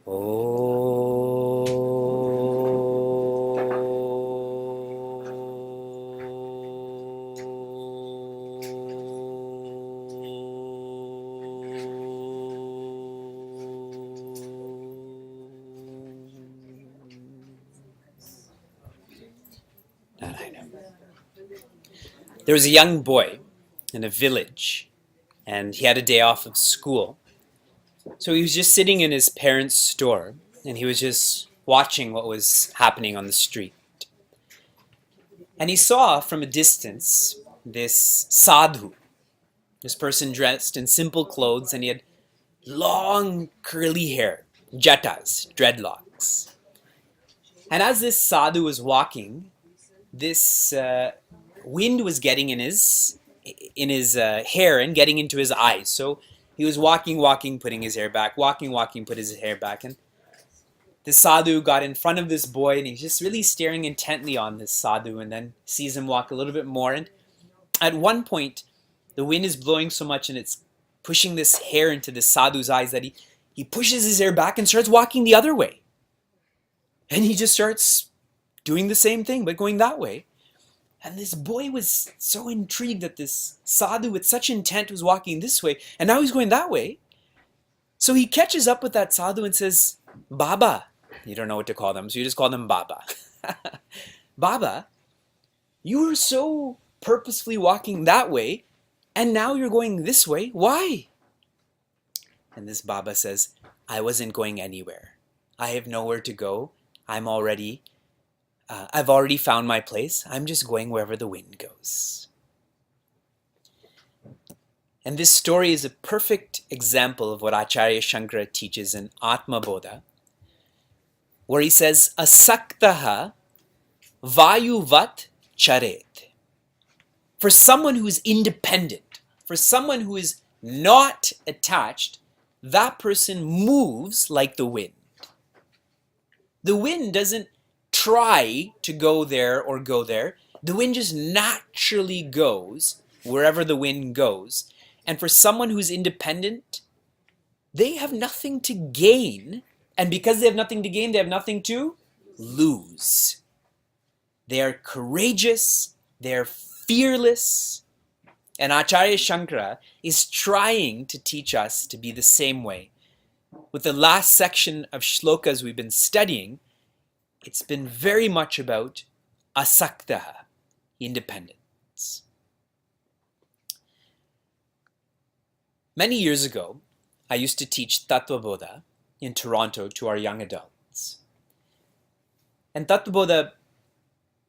There was a young boy in a village, and he had a day off of school. So he was just sitting in his parents' store, and he was just watching what was happening on the street. And he saw from a distance this sadhu, this person dressed in simple clothes, and he had long curly hair, jatas, dreadlocks. And as this sadhu was walking, this wind was getting in his hair and getting into his eyes. So he was walking, putting his hair back, walking, put his hair back. And the sadhu got in front of this boy, and he's just really staring intently on this sadhu, and then sees him walk a little bit more. And at one point, the wind is blowing so much and it's pushing this hair into the sadhu's eyes that he pushes his hair back and starts walking the other way. And he just starts doing the same thing, but going that way. And this boy was so intrigued that this sadhu with such intent was walking this way, and now he's going that way. So he catches up with that sadhu and says, Baba. You don't know what to call them, so you just call them Baba. Baba, you were so purposefully walking that way, and now you're going this way. Why? And this Baba says, I wasn't going anywhere. I have nowhere to go. I've already found my place. I'm just going wherever the wind goes. And this story is a perfect example of what Acharya Shankara teaches in Atma Bodha, where he says, Asaktaha vayuvat charet. For someone who is independent, for someone who is not attached, that person moves like the wind. The wind doesn't try to go there or go there. The wind just naturally goes wherever the wind goes. And for someone who's independent, they have nothing to gain. And because they have nothing to gain, they have nothing to lose. They are courageous. They're fearless. And Acharya Shankara is trying to teach us to be the same way. With the last section of shlokas we've been studying, it's been very much about asaktaha, independence. Many years ago, I used to teach Tattva Bodha in Toronto to our young adults. And Tattva Bodha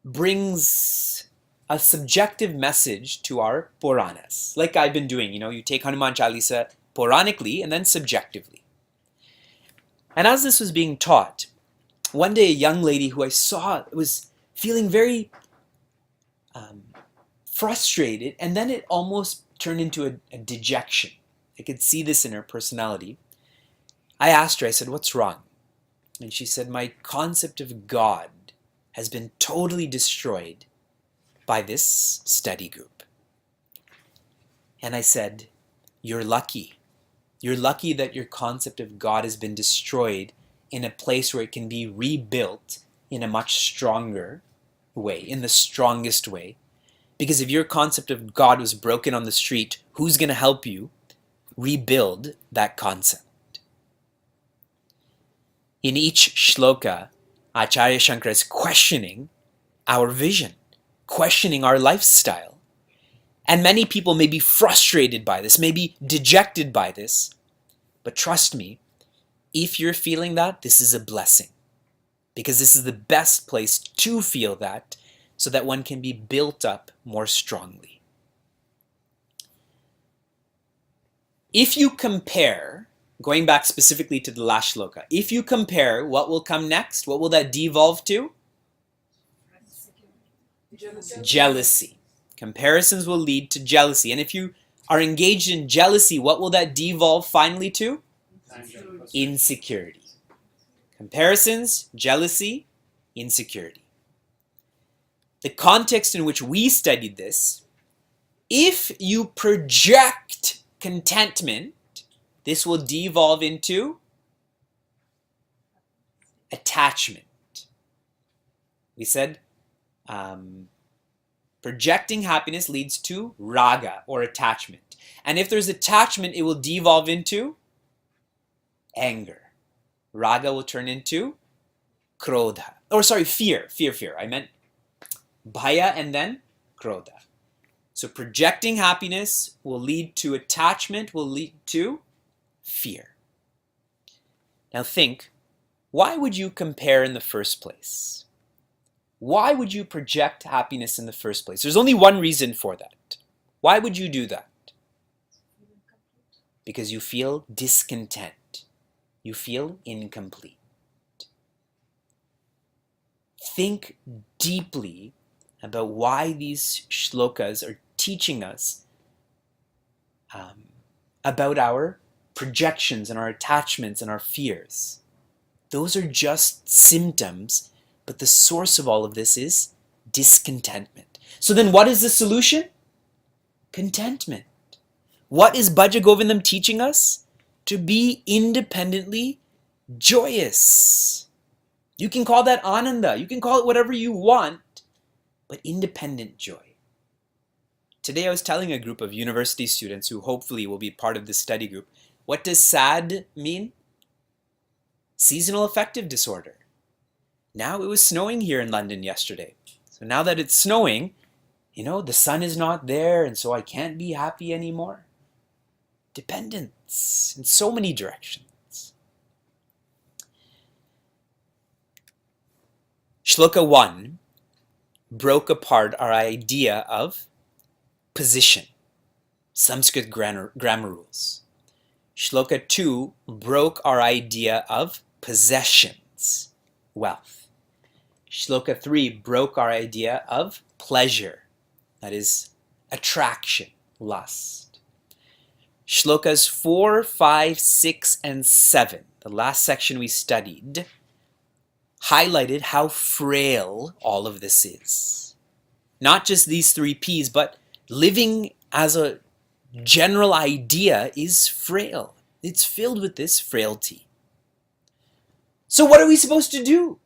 brings a subjective message to our Puranas, like I've been doing. You take Hanuman Chalisa Puranically and then subjectively. And as this was being taught, one day a young lady who I saw was feeling very frustrated, and then it almost turned into a dejection. I could see this in her personality. I asked her, I said, what's wrong? And she said, my concept of God has been totally destroyed by this study group. And I said, you're lucky. You're lucky that your concept of God has been destroyed in a place where it can be rebuilt in a much stronger way, in the strongest way. Because if your concept of God was broken on the street, who's going to help you rebuild that concept? In each shloka, Acharya Shankara is questioning our vision, questioning our lifestyle. And many people may be frustrated by this, may be dejected by this. But trust me, if you're feeling that, this is a blessing. Because this is the best place to feel that, so that one can be built up more strongly. If you compare, going back specifically to the last shloka, if you compare what will come next, what will that devolve to? Jealousy. Comparisons will lead to jealousy. And if you are engaged in jealousy, what will that devolve finally to? Insecurity. Comparisons, jealousy, insecurity. The context in which we studied this, if you project contentment, this will devolve into attachment. We said projecting happiness leads to raga, or attachment. And if there's attachment, it will devolve into anger. Raga will turn into krodha. Or sorry, fear. I meant bhaya and then krodha. So projecting happiness will lead to attachment, will lead to fear. Now think, why would you compare in the first place? Why would you project happiness in the first place? There's only one reason for that. Why would you do that? Because you feel discontent. You feel incomplete. Think deeply about why these shlokas are teaching us about our projections and our attachments and our fears. Those are just symptoms, but the source of all of this is discontentment. So then what is the solution? Contentment. What is Bhaja Govindam teaching us? To be independently joyous. You can call that ananda. You can call it whatever you want, but independent joy. Today I was telling a group of university students who hopefully will be part of this study group, what does SAD mean? Seasonal affective disorder. Now it was snowing here in London yesterday. So now that it's snowing, the sun is not there and so I can't be happy anymore. Dependence in so many directions. Shloka 1 broke apart our idea of position, Sanskrit grammar rules. Shloka 2 broke our idea of possessions, wealth. Shloka 3 broke our idea of pleasure, that is attraction, lust. Shlokas 4, 5, 6, and 7, the last section we studied, highlighted how frail all of this is. Not just these 3 P's, but living as a general idea is frail. It's filled with this frailty. So what are we supposed to do?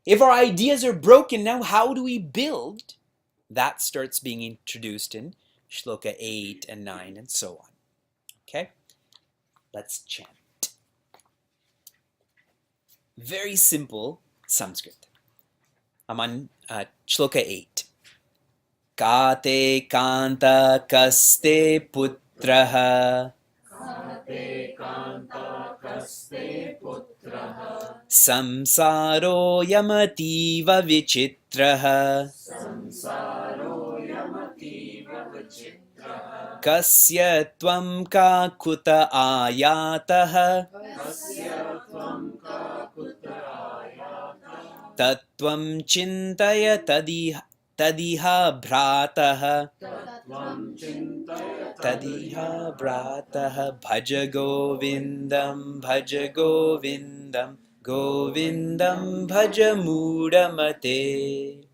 If our ideas are broken now, how do we build? That starts being introduced in Shloka 8 and 9 and so on. Okay? Let's chant. Very simple Sanskrit. I'm on Shloka 8. Kate kanta kaste putraha samsaro yamativa vichitraha kasya tvam kakuta ayataha tatvam chintaya tadiha bhrataha bhaja govindam govindam bhaja mudamate.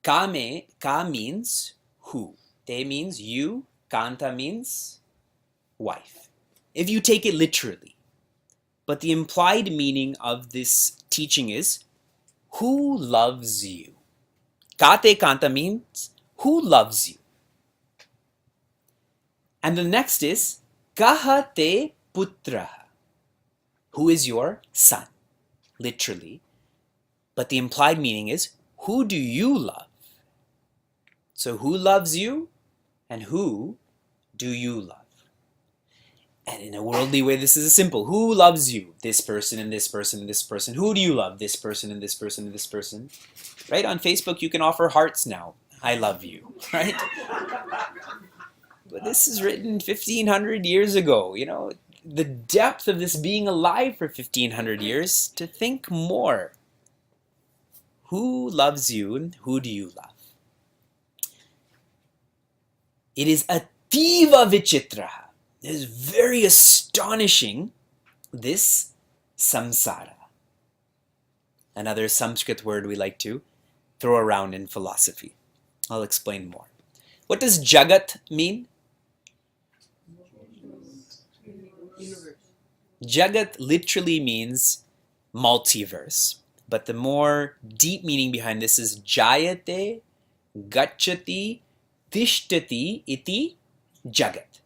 Ka means who, te means you, kanta means wife, if you take it literally. But the implied meaning of this teaching is who loves you. Kate kanta means who loves you. And the next is kahate putra, who is your son, literally. But the implied meaning is who do you love? So who loves you and who do you love? And in a worldly way, this is simple. Who loves you? This person and this person and this person. Who do you love? This person and this person and this person. Right? On Facebook, you can offer hearts now. I love you. Right? But this is written 1,500 years ago. The depth of this being alive for 1,500 years, to think more. Who loves you and who do you love? It is ativa vichitraha. It is very astonishing, this samsara. Another Sanskrit word we like to throw around in philosophy. I'll explain more. What does jagat mean? Universe. Jagat literally means multiverse. But the more deep meaning behind this is jayate, gacchati, tishtati iti jagat.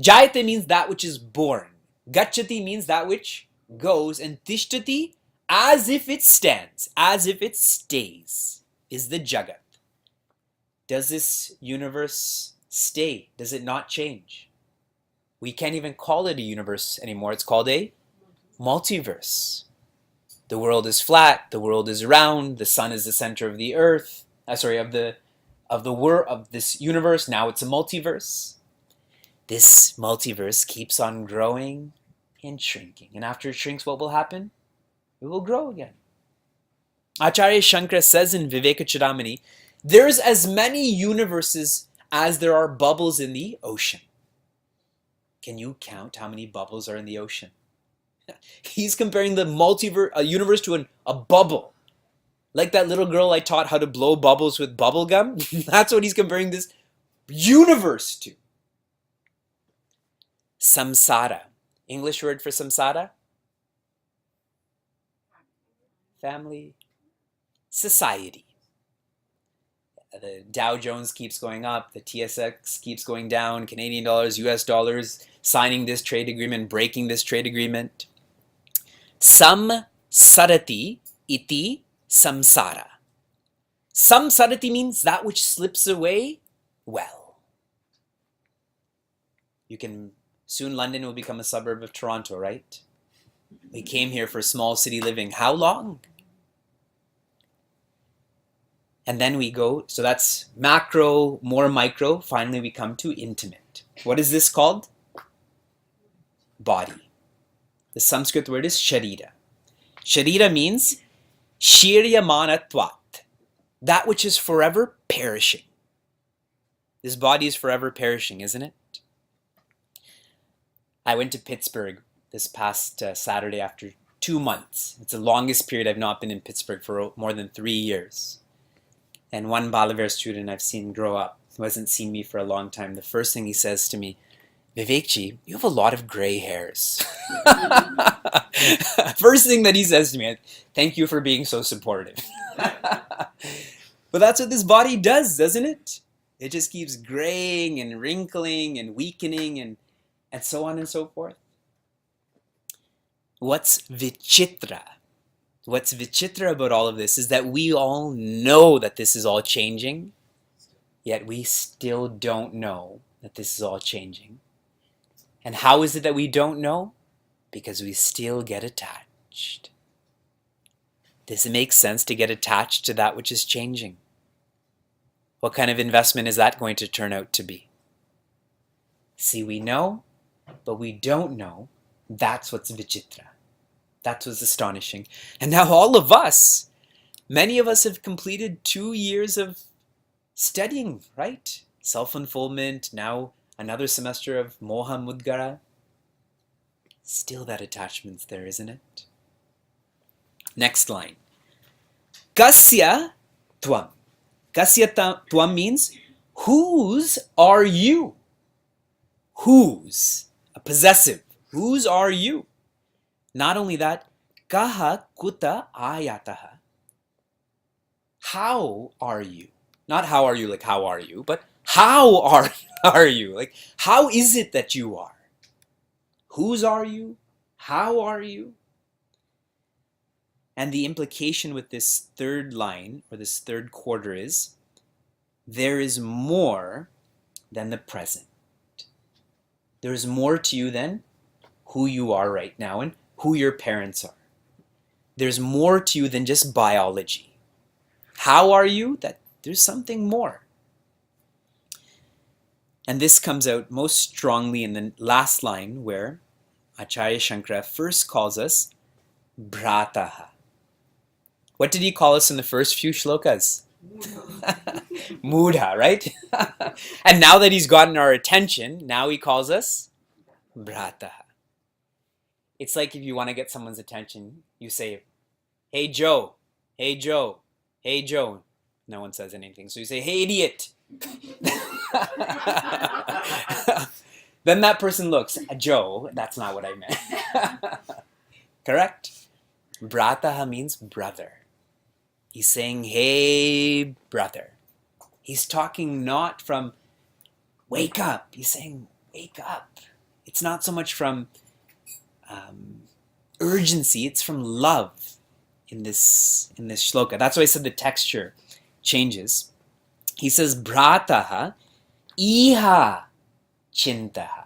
Jayate means that which is born. Gacchati means that which goes. And tishtati, as if it stands, as if it stays, is the jagat. Does this universe stay? Does it not change? We can't even call it a universe anymore. It's called a multiverse. The world is flat, the world is round, the sun is the center of the earth, of this universe. Now it's a multiverse. This multiverse keeps on growing and shrinking. And after it shrinks, what will happen? It will grow again. Acharya Shankara says in Vivekachudamani, there's as many universes as there are bubbles in the ocean. Can you count how many bubbles are in the ocean? He's comparing the universe to a bubble. Like that little girl I taught how to blow bubbles with bubble gum. That's what he's comparing this universe to. Samsara. English word for samsara? Family. Society. The Dow Jones keeps going up, the TSX keeps going down, Canadian dollars, US dollars, signing this trade agreement, breaking this trade agreement. Samsarati iti samsara. Samsarati means that which slips away well. Soon London will become a suburb of Toronto, right? We came here for small city living. How long? And then we go, so that's macro, more micro. Finally, we come to intimate. What is this called? Body. The Sanskrit word is sharira. Sharira means shiryamanatvat, that which is forever perishing. This body is forever perishing, isn't it? I went to Pittsburgh this past Saturday after 2 months. It's the longest period I've not been in Pittsburgh for more than 3 years. And one Balaver student I've seen grow up, who hasn't seen me for a long time, the first thing he says to me, Vivekji, you have a lot of gray hairs. First thing that he says to me, thank you for being so supportive. But that's what this body does, doesn't it? It just keeps graying and wrinkling and weakening and so on and so forth. What's vichitra? What's vichitra about all of this is that we all know that this is all changing, yet we still don't know that this is all changing. And how is it that we don't know? Because we still get attached. Does it make sense to get attached to that which is changing? What kind of investment is that going to turn out to be? See, we know, but we don't know. That's what's vichitra. That's what's astonishing. And now all of us, many of us have completed 2 years of studying, right? Self-unfoldment, now another semester of Moha Mudgara. Still that attachment's there, isn't it? Next line. Kasya tvam. Kasya tvam means, whose are you? Whose? A possessive. Whose are you? Not only that, kaha kuta ayataha. How are you? Not how are you like how are you, but how are you? Like how is it that you are? Whose are you? How are you? And the implication with this third line, or this third quarter is, there is more than the present. There is more to you than who you are right now and who your parents are. There's more to you than just biology. How are you? That there's something more. And this comes out most strongly in the last line where Acharya Shankara first calls us Bhrataha. What did he call us in the first few shlokas? Mudha, right? And now that he's gotten our attention, now he calls us Bhrataha. It's like if you want to get someone's attention, you say, hey Joe, hey Joe, hey Joe. No one says anything. So you say, hey idiot. Then that person looks, Joe, that's not what I meant. Correct? Brataha means brother. He's saying, hey, brother. He's talking not from wake up. He's saying, wake up. It's not so much from urgency. It's from love in this shloka. That's why I said the texture changes. He says, brataha iha chintaha.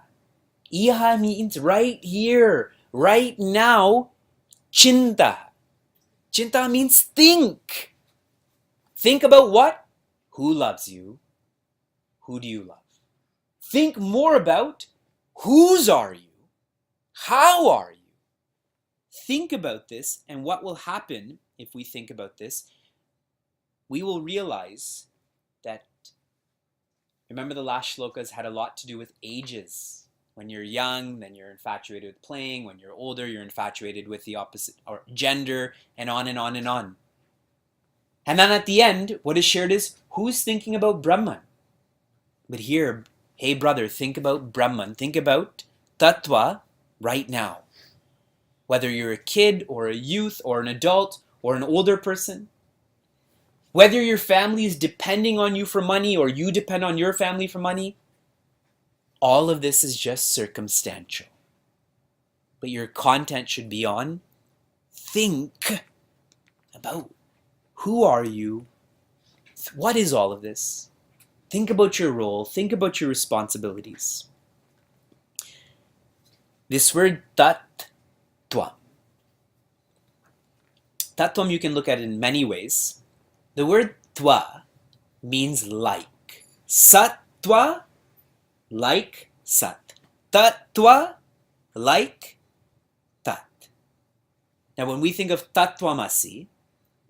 Iha means right here, right now. Chinta. Chinta means think. Think about what? Who loves you? Who do you love? Think more about whose are you? How are you? Think about this, and what will happen if we think about this? We will realize that, remember the last shlokas had a lot to do with ages. When you're young, then you're infatuated with playing. When you're older, you're infatuated with the opposite or gender, and on and on and on. And then at the end, what is shared is, who's thinking about Brahman? But here, hey brother, think about Brahman. Think about Tattva right now. Whether you're a kid or a youth or an adult or an older person. Whether your family is depending on you for money or you depend on your family for money. All of this is just circumstantial. But your content should be on think about who are you? What is all of this? Think about your role. Think about your responsibilities. This word tattvam. Tattvam you can look at it in many ways. The word twa means like. Sattva, like sat. Tattva, like tat. Now when we think of tattvamasi,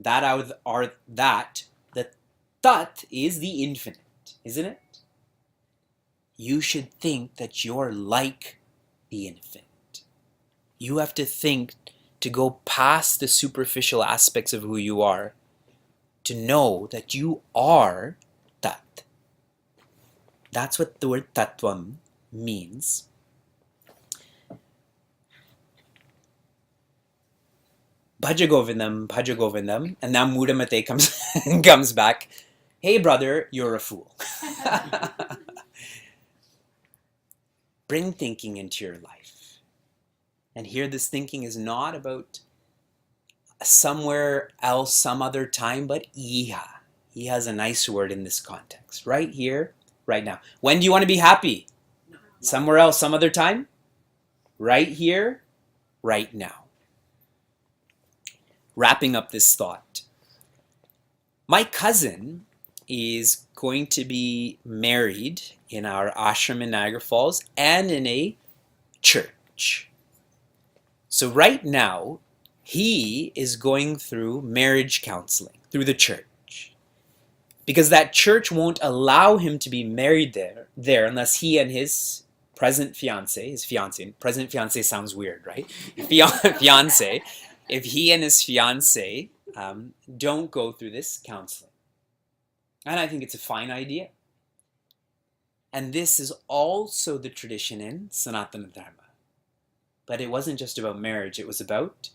the tat is the infinite, isn't it? You should think that you're like the infinite. You have to think to go past the superficial aspects of who you are, to know that you are tat. That's what the word tattvam means. Bhaja Govindam, and now Mudamate comes back. Hey brother, you're a fool. Bring thinking into your life. And here this thinking is not about somewhere else, some other time, but iha. He has a nice word in this context. Right here, right now. When do you want to be happy? Somewhere else, some other time? Right here, right now. Wrapping up this thought. My cousin is going to be married in our ashram in Niagara Falls and in a church. So right now, he is going through marriage counseling through the church. Because that church won't allow him to be married there unless he and his present fiance sounds weird, right? Fiance, if he and his fiance don't go through this counseling. And I think it's a fine idea. And this is also the tradition in Sanatana Dharma. But it wasn't just about marriage. It was about,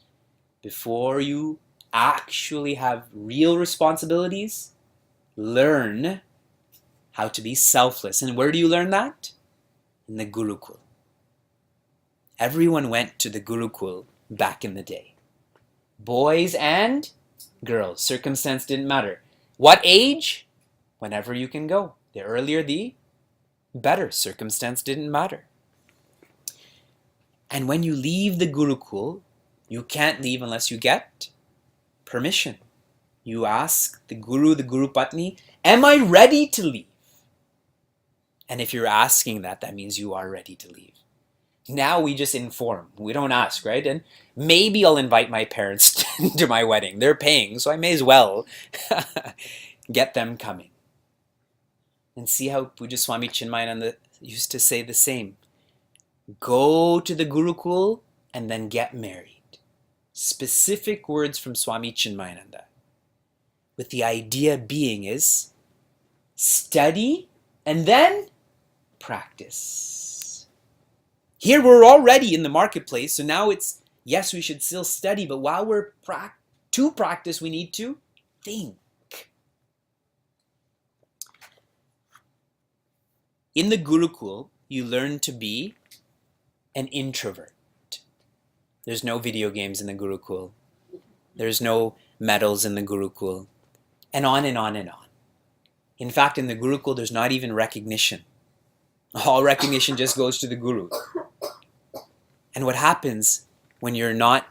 before you actually have real responsibilities, learn how to be selfless. And where do you learn that? In the Gurukul. Everyone went to the Gurukul back in the day. Boys and girls. Circumstance didn't matter. What age? Whenever you can go. The earlier, the better. Circumstance didn't matter. And when you leave the Gurukul, you can't leave unless you get permission. You ask the Guru, the Guru Patni, am I ready to leave? And if you're asking that, that means you are ready to leave. Now we just inform. We don't ask, right? And maybe I'll invite my parents to my wedding. They're paying, so I may as well get them coming. And see how Puja Swami Chinmayananda used to say the same. Go to the Gurukul and then get married. Specific words from Swami Chinmayananda. With the idea being is study and then practice. Here we're already in the marketplace, so now it's Yes, we should still study, but while we're to practice, we need to think. In the Gurukul, you learn to be an introvert. There's no video games in the Gurukul. There's no medals in the Gurukul. And on and on and on. In fact, in the Gurukul, there's not even recognition. All recognition just goes to the Guru. And what happens when you're not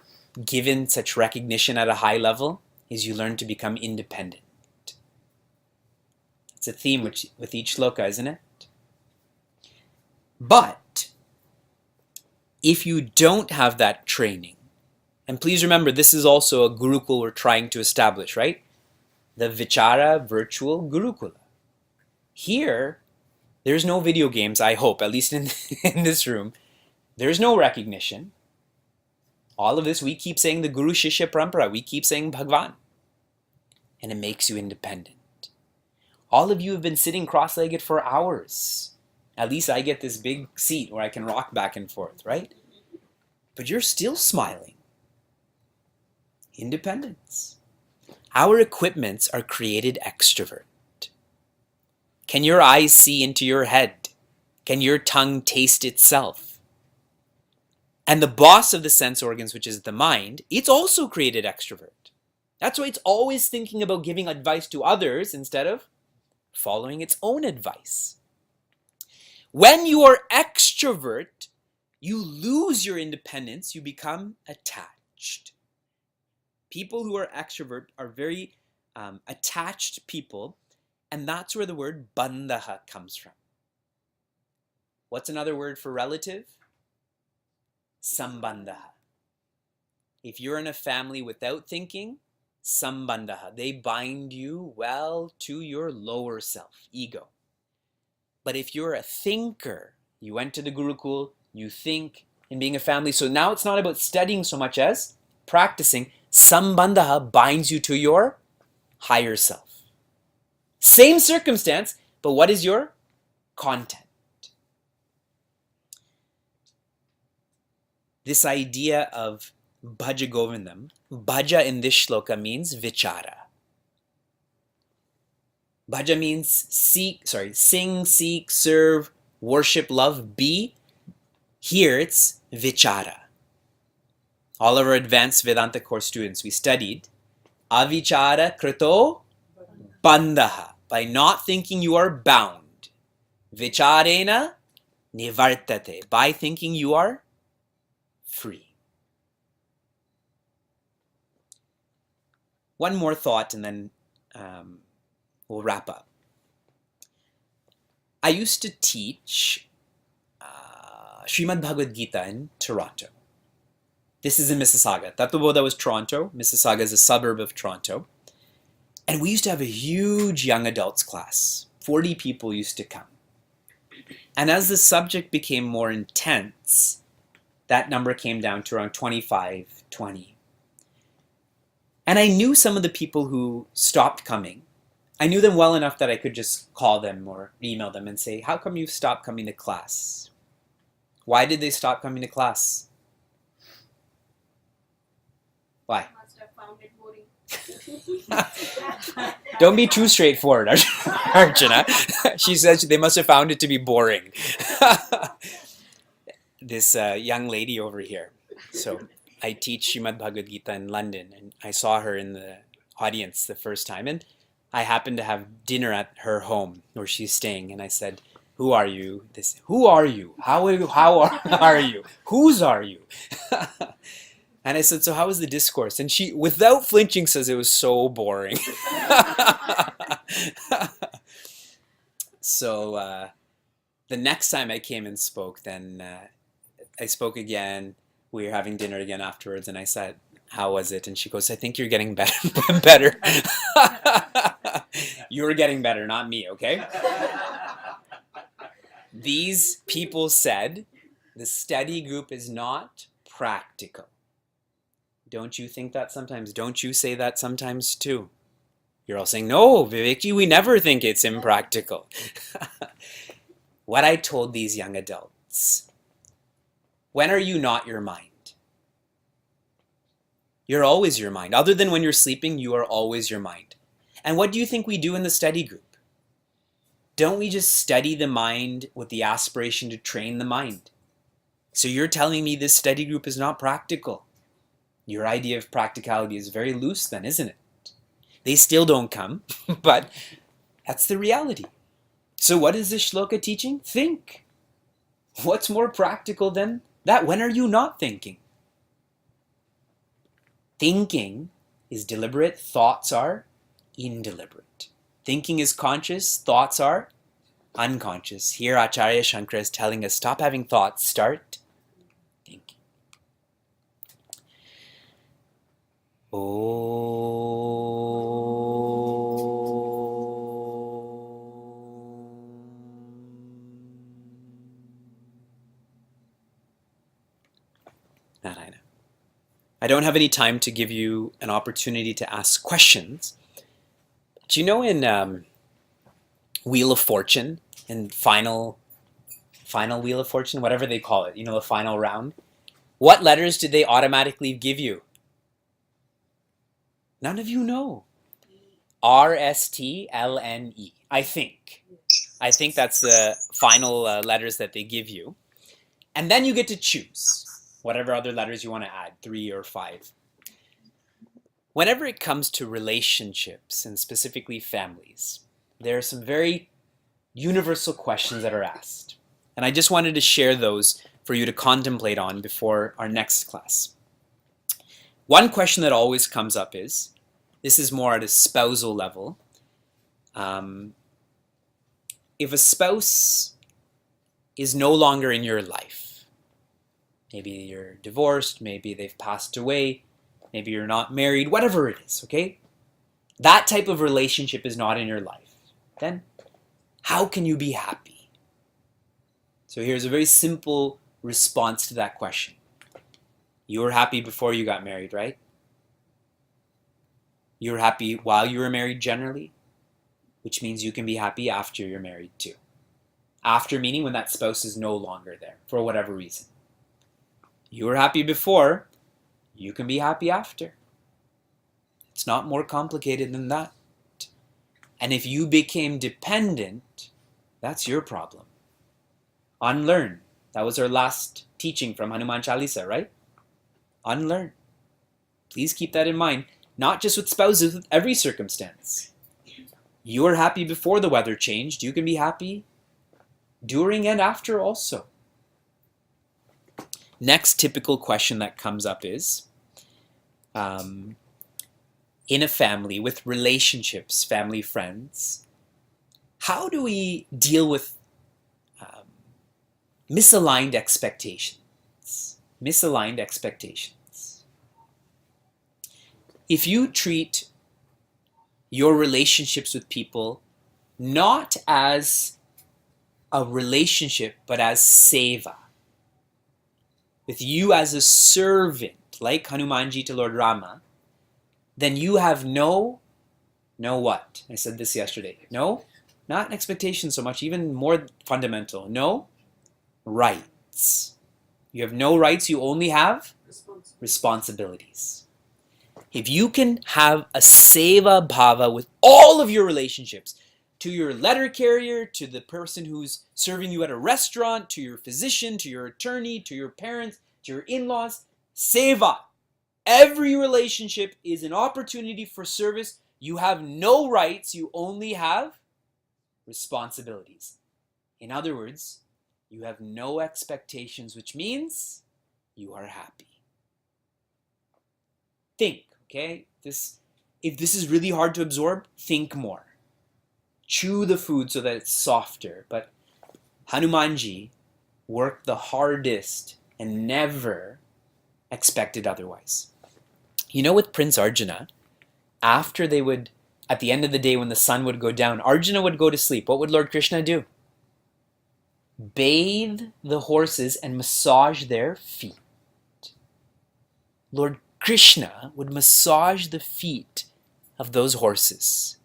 given such recognition at a high level is you learn to become independent. It's a theme with each shloka, isn't it? But if you don't have that training, and please remember, this is also a Gurukul we're trying to establish, right? The Vichara Virtual Gurukula. Here, there's no video games, I hope, at least in this room. There's no recognition. All of this, we keep saying the Guru Shishya Parampara. We keep saying Bhagwan. And it makes you independent. All of you have been sitting cross-legged for hours. At least I get this big seat where I can rock back and forth, right? But you're still smiling. Independence. Our equipments are created extrovert. Can your eyes see into your head? Can your tongue taste itself? And the boss of the sense organs, which is the mind, it's also created extrovert. That's why it's always thinking about giving advice to others instead of following its own advice. When you are extrovert, you lose your independence, you become attached. People who are extrovert are very attached people, and that's where the word bandha comes from. What's another word for relative? Sambandha. If you're in a family without thinking, sambandha. They bind you well to your lower self, ego. But if you're a thinker, you went to the Gurukul, you think in being a family. So now it's not about studying so much as practicing. Sambandha binds you to your higher self. Same circumstance, but what is your content? This idea of bhaja govindam, bhaja in this shloka means vichara. Bhaja means sing, seek, serve, worship, love, be. Here it's vichara. All of our advanced Vedanta course students, we studied avichara krito bandha. By not thinking you are bound. Vicharena nivartate. By thinking you are free. One more thought and then we'll wrap up. I used to teach Srimad Bhagavad Gita in Toronto. This is in Mississauga. Tattvaboda was Toronto. Mississauga is a suburb of Toronto. And we used to have a huge young adults class. 40 people used to come. And as the subject became more intense, that number came down to around 25, 20. And I knew some of the people who stopped coming. I knew them well enough that I could just call them or email them and say, how come you've stopped coming to class? Why did they stop coming to class? Why? Must have found it boring. Don't be too straightforward, Archana. She said they must have found it to be boring. This young lady over here. So I teach Srimad Bhagavad Gita in London, and I saw her in the audience the first time, and I happened to have dinner at her home where she's staying, and I said, who are you? Who are you? How are you? Whose are you? And I said, so how was the discourse? And she, without flinching, says it was so boring. So the next time I came and spoke, then I spoke again. We were having dinner again afterwards, and I said, how was it? And she goes, I think you're getting better. You're getting better, not me, okay? These people said the study group is not practical. Don't you think that sometimes? Don't you say that sometimes too? You're all saying, no, Vivekji, we never think it's impractical. What I told these young adults, when are you not your mind? You're always your mind. Other than when you're sleeping, you are always your mind. And what do you think we do in the study group? Don't we just study the mind with the aspiration to train the mind? So you're telling me this study group is not practical. Your idea of practicality is very loose then, isn't it? They still don't come, but that's the reality. So what is this shloka teaching? Think. What's more practical than that? When are you not thinking? Thinking is deliberate, thoughts are indeliberate. Thinking is conscious, thoughts are unconscious. Here Acharya Shankara is telling us, stop having thoughts, start thinking. Narayana. I don't have any time to give you an opportunity to ask questions. Do you know in Wheel of Fortune, in final Wheel of Fortune, whatever they call it, the final round, what letters did they automatically give you? None of you know. R, S, T, L, N, E. I think that's the final letters that they give you. And then you get to choose whatever other letters you want to add, 3 or 5. Whenever it comes to relationships, and specifically families, there are some very universal questions that are asked. And I just wanted to share those for you to contemplate on before our next class. One question that always comes up is, this is more at a spousal level, if a spouse is no longer in your life, maybe you're divorced, maybe they've passed away, maybe you're not married, whatever it is, okay? That type of relationship is not in your life. Then, how can you be happy? So here's a very simple response to that question. You were happy before you got married, right? You were happy while you were married generally, which means you can be happy after you're married too. After meaning when that spouse is no longer there, for whatever reason. You were happy before, you can be happy after. It's not more complicated than that. And if you became dependent, that's your problem. Unlearn. That was our last teaching from Hanuman Chalisa, right? Unlearn. Please keep that in mind. Not just with spouses, with every circumstance. You were happy before the weather changed. You can be happy during and after also. Next typical question that comes up is, in a family, with relationships, family, friends, how do we deal with misaligned expectations? Misaligned expectations. If you treat your relationships with people not as a relationship, but as seva, with you as a servant, like Hanumanji to Lord Rama, then you have no what? I said this yesterday. No, not an expectation so much, even more fundamental. No rights. You have no rights, you only have responsibilities. If you can have a seva bhava with all of your relationships, to your letter carrier, to the person who's serving you at a restaurant, to your physician, to your attorney, to your parents, to your in-laws, seva. Every relationship is an opportunity for service. You have no rights, you only have responsibilities. In other words, you have no expectations, which means you are happy. Think, okay? If this is really hard to absorb, think more. Chew the food so that it's softer. But Hanumanji worked the hardest and never expected otherwise. With Prince Arjuna, after they would, at the end of the day when the sun would go down, Arjuna would go to sleep. What would Lord Krishna do? Bathe the horses and massage their feet. Lord Krishna would massage the feet of those horses.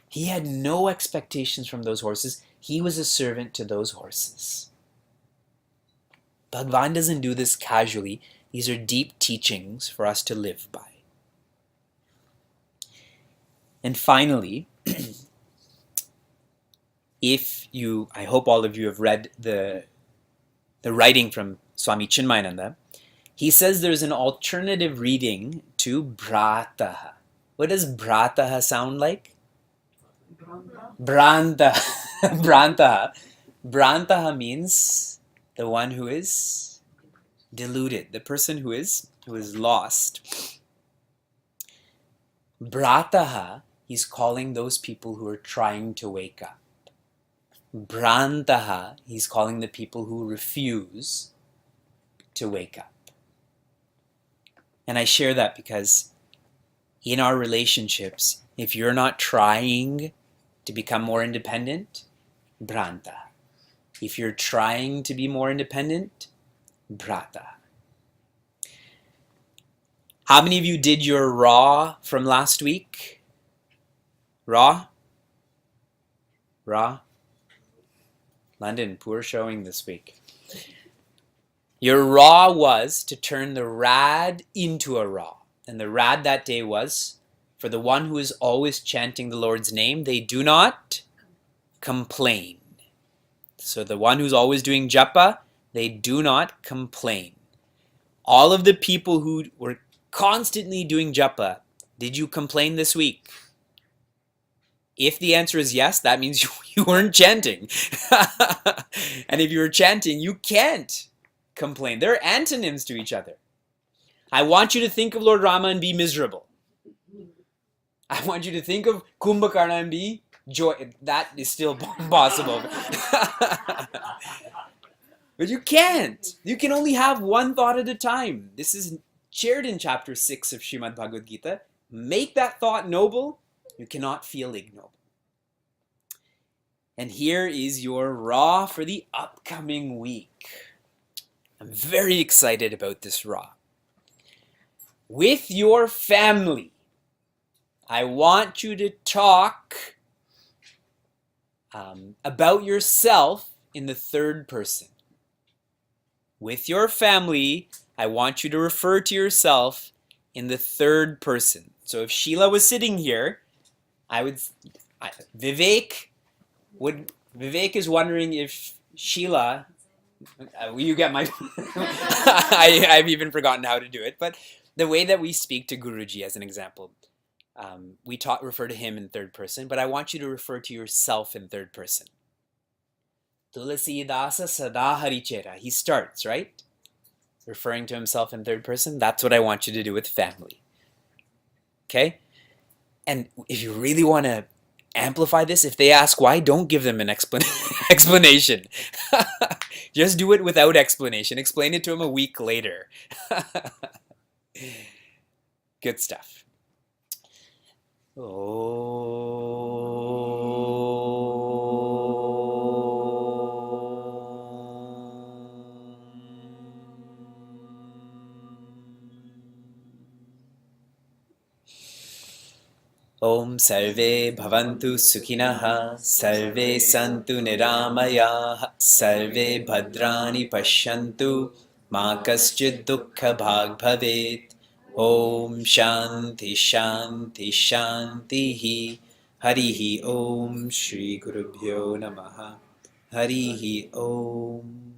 He had no expectations from those horses. He was a servant to those horses. Bhagwan doesn't do this casually. These are deep teachings for us to live by. And finally, I hope all of you have read the writing from Swami Chinmayananda. He says there's an alternative reading to Brataha. What does Brataha sound like? Brantaha. Brantaha. Brantaha means the one who is deluded, the person who is lost. Brataha, he's calling those people who are trying to wake up. Brantaha, he's calling the people who refuse to wake up. And I share that because in our relationships, if you're not trying to become more independent, Branta. If you're trying to be more independent, Brata. How many of you did your raw from last week? Raw? Raw? London, poor showing this week. Your raw was to turn the rad into a raw. And the rad that day was, for the one who is always chanting the Lord's name, they do not complain. So the one who's always doing japa, they do not complain. All of the people who were constantly doing japa, did you complain this week? If the answer is yes, that means you weren't chanting. And if you were chanting, you can't complain. They're antonyms to each other. I want you to think of Lord Rama and be miserable. I want you to think of Kumbhakarna and be joy. That is still possible. But you can't. You can only have one thought at a time. This is shared in chapter 6 of Srimad Bhagavad Gita. Make that thought noble. You cannot feel ignoble. And here is your raw for the upcoming week. I'm very excited about this raw. With your family, I want you to talk about yourself in the third person. With your family, I want you to refer to yourself in the third person. So if Sheila was sitting here, Vivek is wondering if Sheila, you get my, I've even forgotten how to do it, but the way that we speak to Guruji as an example, we refer to him in third person, but I want you to refer to yourself in third person. Tulasi Dasa Sada Harichera. He starts, right? Referring to himself in third person. That's what I want you to do with family. Okay? And if you really want to amplify this, if they ask why, don't give them an explanation. Just do it without explanation. Explain it to them a week later. Good stuff. Om Sarve Bhavantu Sukhinah, Sarve Santu Niramayah, Sarve Bhadrani Pashyantu, Ma Kaschid Dukkha Bhag Bhavet. Om Shanti Shanti Shanti Harihi Om Shri Gurubhyo Namaha Harihi Om.